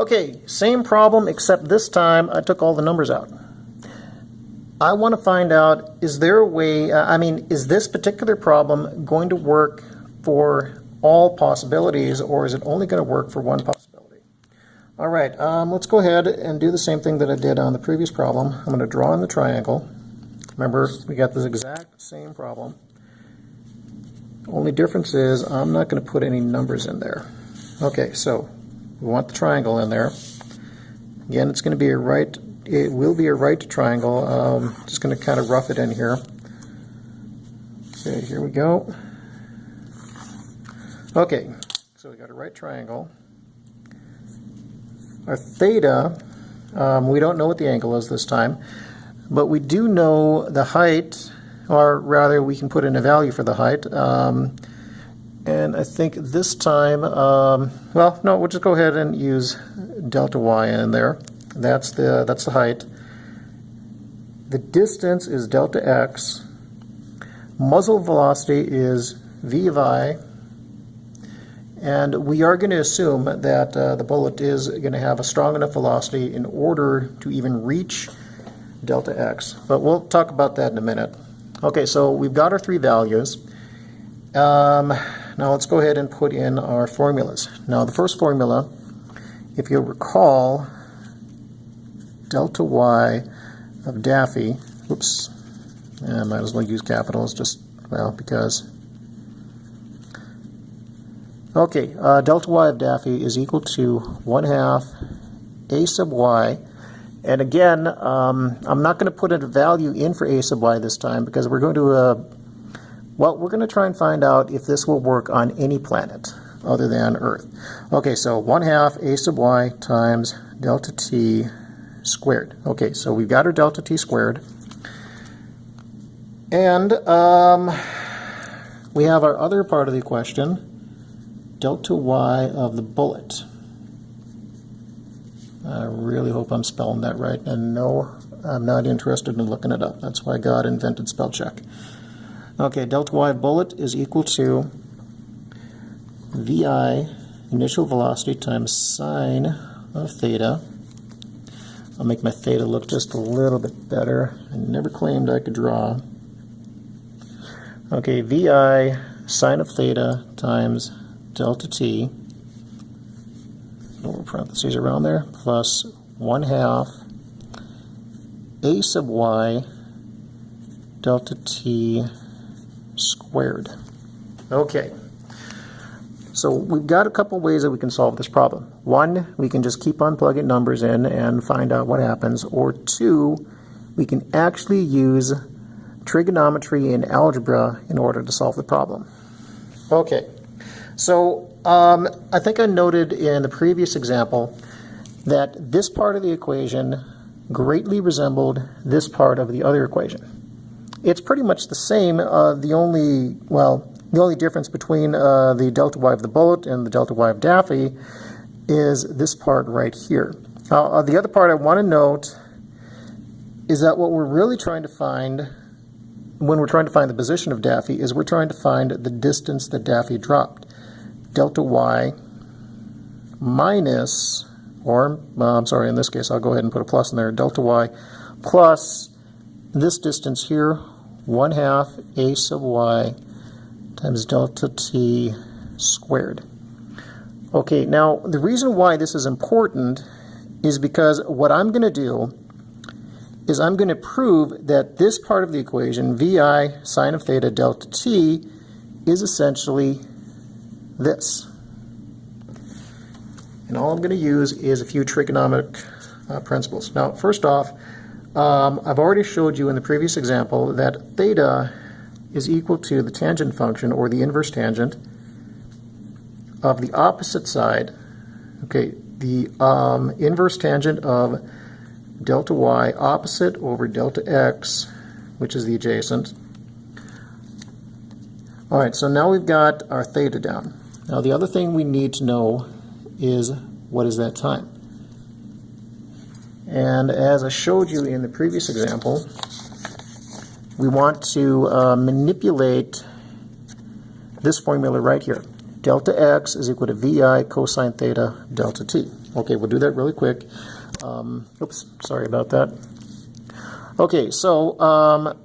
Okay, same problem, except this time I took all the numbers out. I want to find out, is there a way, is this particular problem going to work for all possibilities, or is it only going to work for one possibility? All right, let's go ahead and do the same thing that I did on the previous problem. I'm going to draw in the triangle. Remember, we got this exact same problem. Only difference is I'm not going to put any numbers in there. Okay, so we want the triangle in there. Again, it's going to be a right, it will be a right triangle. Just going to kind of rough it in here. Okay, here we go. Okay, so we got a right triangle. Our theta, we don't know what the angle is this time, but we do know the height, or rather we can put in a value for the height. And I think this time, well, no, we'll just go ahead and use delta y in there. That's the height. The distance is delta x. Muzzle velocity is v of I. And we are going to assume that the bullet is going to have a strong enough velocity in order to even reach delta x. But we'll talk about that in a minute. Okay, so we've got our three values. Now let's go ahead and put in our formulas. Now the first formula, if you'll recall, delta y of Daffy, oops, I might as well use capitals just, well, because. Okay, delta y of Daffy is equal to 1/2 a sub y. And again, I'm not going to put a value in for a sub y this time because we're going to, well, we're going to try and find out if this will work on any planet other than Earth. Okay, so 1/2 a sub y times delta t squared. Okay, so we've got our delta t squared. And we have our other part of the equation, delta y of the bullet. I really hope I'm spelling that right, and no, I'm not interested in looking it up. That's why God invented spell check. Okay, delta y of bullet is equal to vi, initial velocity, times sine of theta. I'll make my theta look just a little bit better. I never claimed I could draw. Okay, vi sine of theta times delta t, little parentheses around there, plus 1/2 a sub y delta t squared. Okay, so we've got a couple ways that we can solve this problem. One, we can just keep on plugging numbers in and find out what happens, or two, we can actually use trigonometry and algebra in order to solve the problem. Okay, so I think I noted in the previous example that this part of the equation greatly resembled this part of the other equation. It's pretty much the same. The only difference between the delta y of the bullet and the delta y of Daffy is this part right here. The other part I want to note is that what we're really trying to find when we're trying to find the position of Daffy is we're trying to find the distance that Daffy dropped. Delta y minus, or I'm sorry, in this case I'll go ahead and put a plus in there, delta y plus this distance here, 1/2 a sub y times delta t squared. Okay, now the reason why this is important is because what I'm going to do is I'm going to prove that this part of the equation, vi sine of theta delta t, is essentially this. And all I'm going to use is a few trigonometric principles. Now, first off, I've already showed you in the previous example that theta is equal to the tangent function, or the inverse tangent, of the opposite side. Okay, the inverse tangent of delta y opposite over delta x, which is the adjacent. All right, so now we've got our theta down. Now the other thing we need to know is, what is that time? And as I showed you in the previous example, we want to manipulate this formula right here. delta x is equal to VI cosine theta delta t. Okay, we'll do that really quick. Oops, sorry about that. Okay, so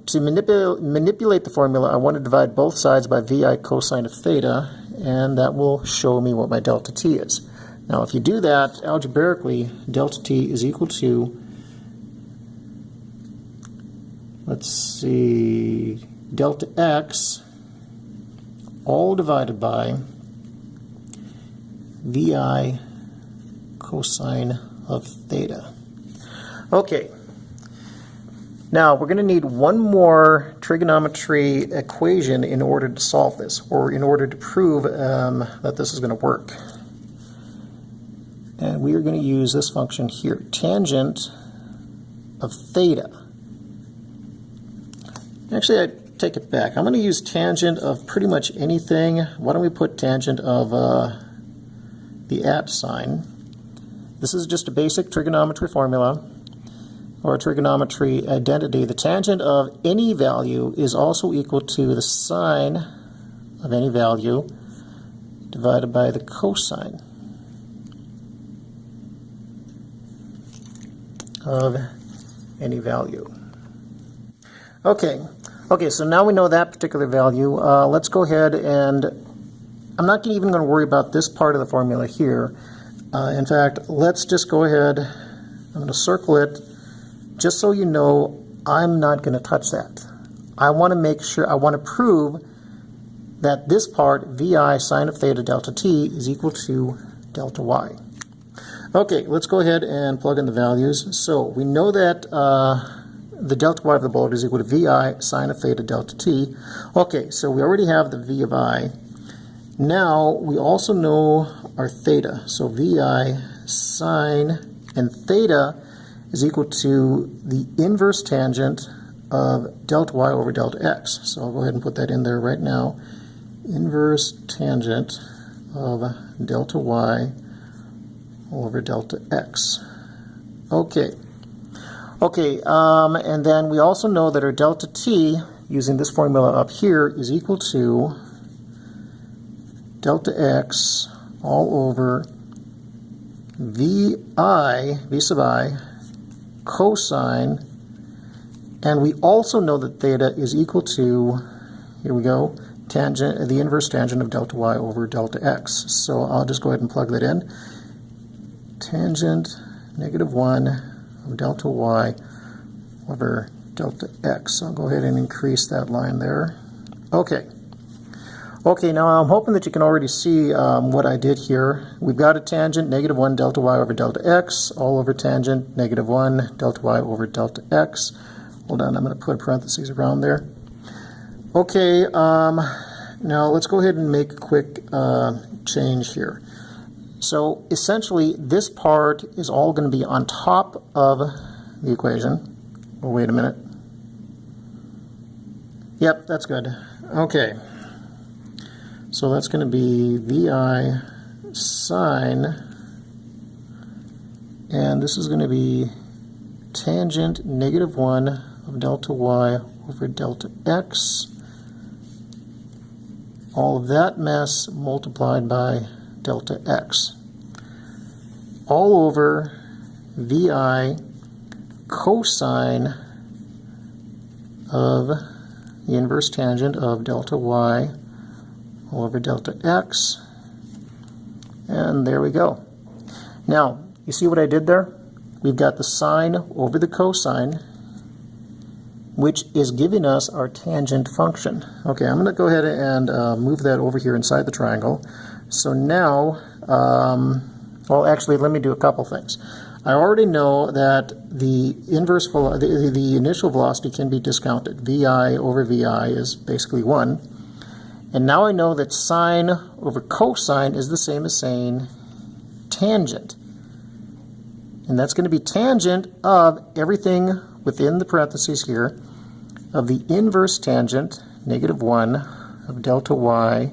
to manipulate the formula, I want to divide both sides by VI cosine of theta, and that will show me what my delta t is. Now, if you do that, algebraically, delta t is equal to, let's see, delta x, all divided by VI cosine of theta. Okay. Now, we're going to need one more trigonometry equation in order to solve this, or in order to prove that this is going to work. And we are going to use this function here, tangent of theta. Actually, I take it back. I'm going to use tangent of pretty much anything. Why don't we put tangent of the at sign. This is just a basic trigonometry formula, or a trigonometry identity. The tangent of any value is also equal to the sine of any value divided by the cosine of any value. Okay, so now we know that particular value. Let's go ahead and, I'm not even going to worry about this part of the formula here. In fact, let's just go ahead, I'm going to circle it, just so you know I'm not going to touch that. I want to make sure, I want to prove that this part, VI sine of theta delta t, is equal to delta y. Okay, let's go ahead and plug in the values. So we know that the delta y of the bullet is equal to VI sine of theta delta t. Okay, so we already have the V of I. Now we also know our theta. So VI sine and theta is equal to the inverse tangent of delta y over delta x. So I'll go ahead and put that in there right now. Inverse tangent of delta y over delta x. Okay, and then we also know that our delta t, using this formula up here, is equal to delta x all over V sub I, cosine, and we also know that theta is equal to, here we go, tangent, the inverse tangent of delta y over delta x. So I'll just go ahead and plug that in. Tangent -1 of delta y over delta x. I'll go ahead and increase that line there. Okay, now I'm hoping that you can already see what I did here. We've got a tangent -1 delta y over delta x, all over tangent -1 delta y over delta x. Hold on, I'm going to put parentheses around there. Okay, now let's go ahead and make a quick change here. So essentially, this part is all going to be on top of the equation. Oh, wait a minute. Yep, that's good. Okay. So that's going to be VI sine, and this is going to be tangent -1 of delta y over delta x. All of that mess multiplied by delta x. All over VI cosine of the inverse tangent of delta y all over delta x, and there we go. Now, you see what I did there? We've got the sine over the cosine, which is giving us our tangent function. Okay, I'm going to go ahead and move that over here inside the triangle. So now, well, actually, let me do a couple things. I already know that the initial velocity can be discounted. VI over VI is basically 1. And now I know that sine over cosine is the same as saying tangent. And that's going to be tangent of everything within the parentheses here of the inverse tangent, -1 of delta y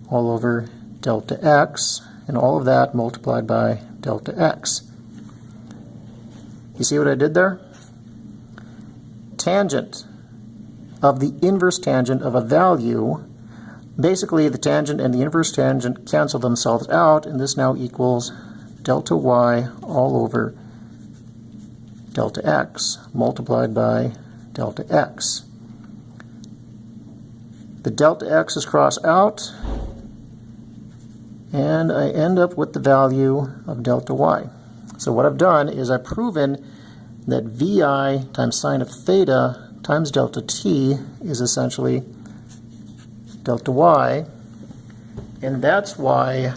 all over delta x, and all of that multiplied by delta x. You see what I did there? Tangent of the inverse tangent of a value basically the tangent and the inverse tangent cancel themselves out, and this now equals delta y all over delta x multiplied by delta x. The delta x's cross out, and I end up with the value of delta y. So what I've done is I've proven that vi times sine of theta times delta t is essentially delta y, and that's why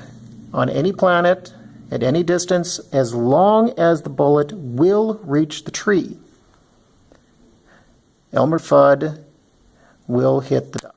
on any planet, at any distance, as long as the bullet will reach the tree, Elmer Fudd will hit the duck.